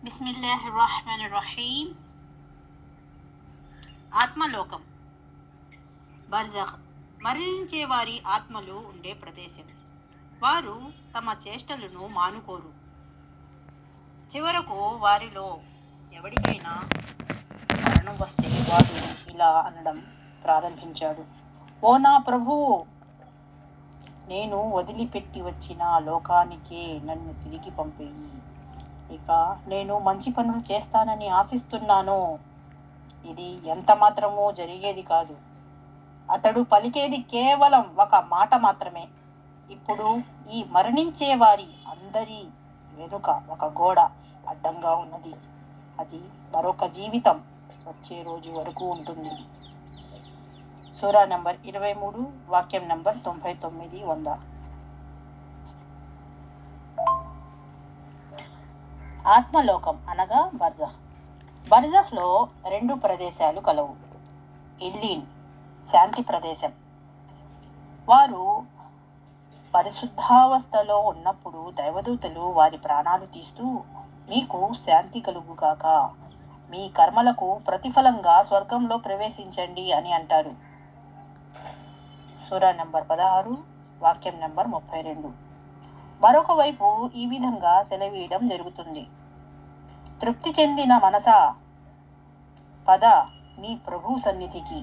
బిస్మిల్లాహిర్రహ్మానిర్రహీం. ఆత్మలోకం, బర్జఖ్, మరణించే వారి ఆత్మలు ఉండే ప్రదేశం. వారు తమ చేష్టలను మానుకోరు. చివరకు వారిలో ఎవరికైనా మరణం వస్తే వాడు ఇలా అనడం ప్రారంభించాడు: ఓ నా ప్రభువు, నేను వదిలిపెట్టి వచ్చిన లోకానికే నన్ను తిరిగి పంపేయి. ఇక నేను మంచి పనులు చేస్తానని ఆశిస్తున్నాను. ఇది ఎంత మాత్రమూ జరిగేది కాదు. అతడు పలికేది కేవలం ఒక మాట మాత్రమే. ఇప్పుడు ఈ మరణించే వారి అందరి వెనుక ఒక గోడ అడ్డంగా ఉన్నది. అది మరొక జీవితం వచ్చే రోజు వరకు ఉంటుంది. సూరా నంబర్ 23, వాక్యం నంబర్ 99-100. ఆత్మలోకం అనగా బర్జఖ్. బర్జఖ్లో 2 ప్రదేశాలు కలవు. ఇల్లీన్, శాంతి ప్రదేశం. వారు పరిశుద్ధావస్థలో ఉన్నప్పుడు దైవదూతలు వారి ప్రాణాలు తీస్తూ, మీకు శాంతి కలుగుగాక, మీ కర్మలకు ప్రతిఫలంగా స్వర్గంలో ప్రవేశించండి అని అంటారు. సూరా నంబర్ 16, వాక్యం నంబర్ 32. మరొక వైపు ఈ విధంగా సెలవీయడం జరుగుతుంది: తృప్తి చెందిన మనసా, పద నీ ప్రభు సన్నిధికి,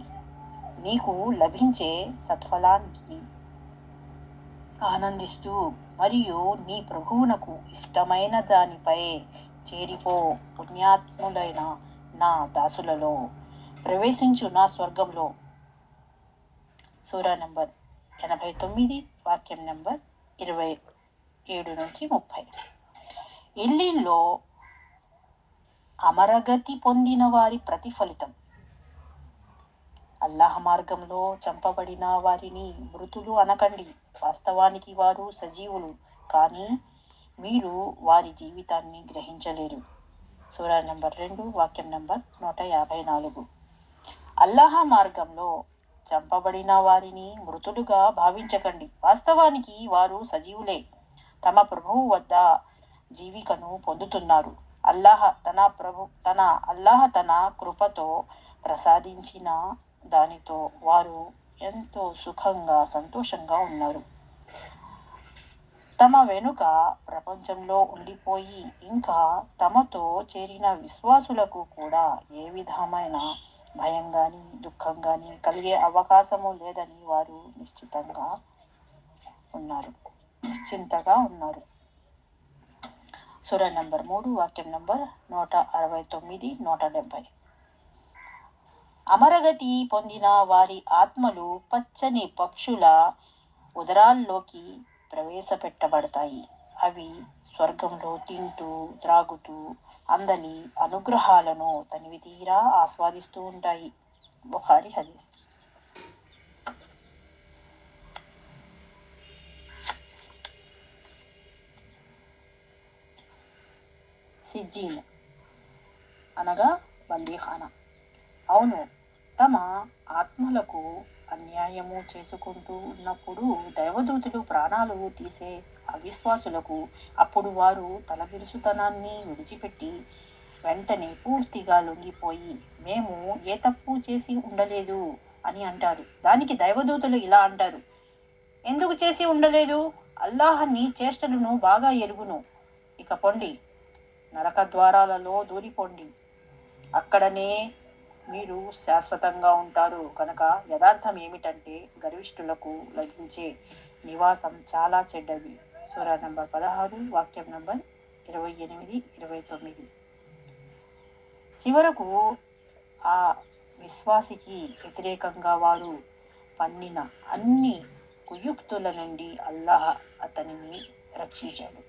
నీకు లభించే సత్ఫలానికి ఆనందిస్తూ మరియు నీ ప్రభువునకు ఇష్టమైన దానిపై చేరిపో. పుణ్యాత్ములైన నా దాసులలో ప్రవేశించు నా స్వర్గంలో. సూరా నంబర్ 89, వాక్యం నంబర్ 27-30. ఇల్లీన్లో అమరగతి పొందిన వారి ప్రతిఫలితం. అల్లాహ్ మార్గంలో చంపబడిన వారిని మృతులు అనకండి. వాస్తవానికి వారు సజీవులు, కానీ మీరు వారి జీవితాన్ని గ్రహించలేరు. సూరా నంబర్ 2, వాక్యం నంబర్ 154. అల్లాహ్ మార్గంలో చంపబడిన వారిని మృతులుగా భావించకండి. వాస్తవానికి వారు సజీవులే, తమ ప్రభువు వద్ద జీవికను పొందుతున్నారు. అల్లాహ్ తన కృపతో ప్రసాదించిన దానితో వారు ఎంతో సుఖంగా సంతోషంగా ఉన్నారు. తమ వెనుక ప్రపంచంలో ఉండిపోయి ఇంకా తమతో చేరిన విశ్వాసులకు కూడా ఏ విధమైన భయం గాని దుఃఖం గాని కలిగే అవకాశము లేదని వారు నిశ్చింతగా ఉన్నారు. సూరా నంబర్ 3, వాక్యం నంబర్ 169-170. అమరగతి పొందిన వారి ఆత్మలు పచ్చని పక్షుల ఉదరాల్లోకి ప్రవేశపెట్టబడతాయి. అవి స్వర్గంలో తింటూ త్రాగుతూ అందలి అనుగ్రహాలను తనివి తీరా ఆస్వాదిస్తూ ఉంటాయి. బుఖారీ హదీస్. సిజ్జీన్ అనగా బందీఖానా. అవును, తమ ఆత్మలకు అన్యాయము చేసుకుంటూ ఉన్నప్పుడు దైవదూతులు ప్రాణాలు తీసే అవిశ్వాసులకు అప్పుడు వారు తలబిరుసుతనాన్ని విడిచిపెట్టి వెంటనే పూర్తిగా లొంగిపోయి, మేము ఏ తప్పు చేసి ఉండలేదు అని అంటారు. దానికి దైవదూతలు ఇలా అంటారు: ఎందుకు చేసి ఉండలేదు? అల్లాహ్ నీ చేష్టలను బాగా ఎరుగును. ఇక పొండి, నరక ద్వారాలలో దూరిపోండి, అక్కడనే మీరు శాశ్వతంగా ఉంటారు. కనుక యథార్థం ఏమిటంటే గర్విష్ఠులకు లభించే నివాసం చాలా చెడ్డది. సూరా నంబర్ 16, వాక్యం నంబర్ 28-29. చివరకు ఆ విశ్వాసికి వ్యతిరేకంగా వారు పన్నిన అన్ని కుయుక్తుల నుండి అల్లాహ్ అతనిని రక్షించాడు.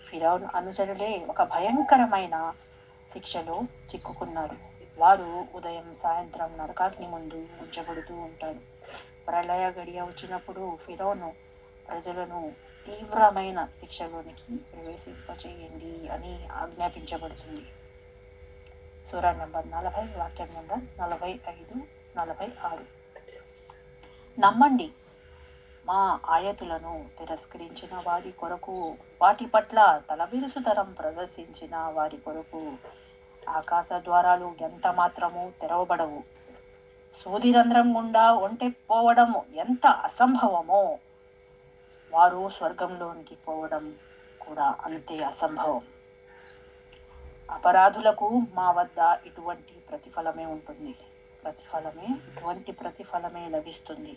ఫిరౌన్ అనుచరులే ఒక భయంకరమైన శిక్షలో చిక్కుకున్నారు. వారు ఉదయం సాయంత్రం నరకాగ్ని ముందు ఉంచబడుతూ ఉంటారు. ప్రళయ గడియ వచ్చినప్పుడు ఫిరౌను ప్రజలను తీవ్రమైన శిక్షలోనికి ప్రవేశింపచేయండి అని ఆజ్ఞాపించబడుతుంది. సూరా నంబర్ 40, వాక్యం నంబర్ 45-46. నమ్మండి, మా ఆయతులను తిరస్కరించిన వారి కొరకు, వాటి పట్ల తలబిరుసుతనం ప్రదర్శించిన వారి కొరకు ఆకాశ ద్వారాలు ఎంత మాత్రము తెరవబడవు. సూదిరంధ్రం గుండా ఒంటె పోవడం ఎంత అసంభవమో, వారు స్వర్గంలోనికి పోవడం కూడా అంతే అసంభవం. అపరాధులకు మా వద్ద ఇటువంటి ప్రతిఫలమే ఉంటుంది. ఇటువంటి ప్రతిఫలమే లభిస్తుంది.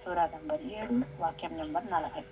సూరా నంబర్ 7 వాక్యం నంబర్ 40.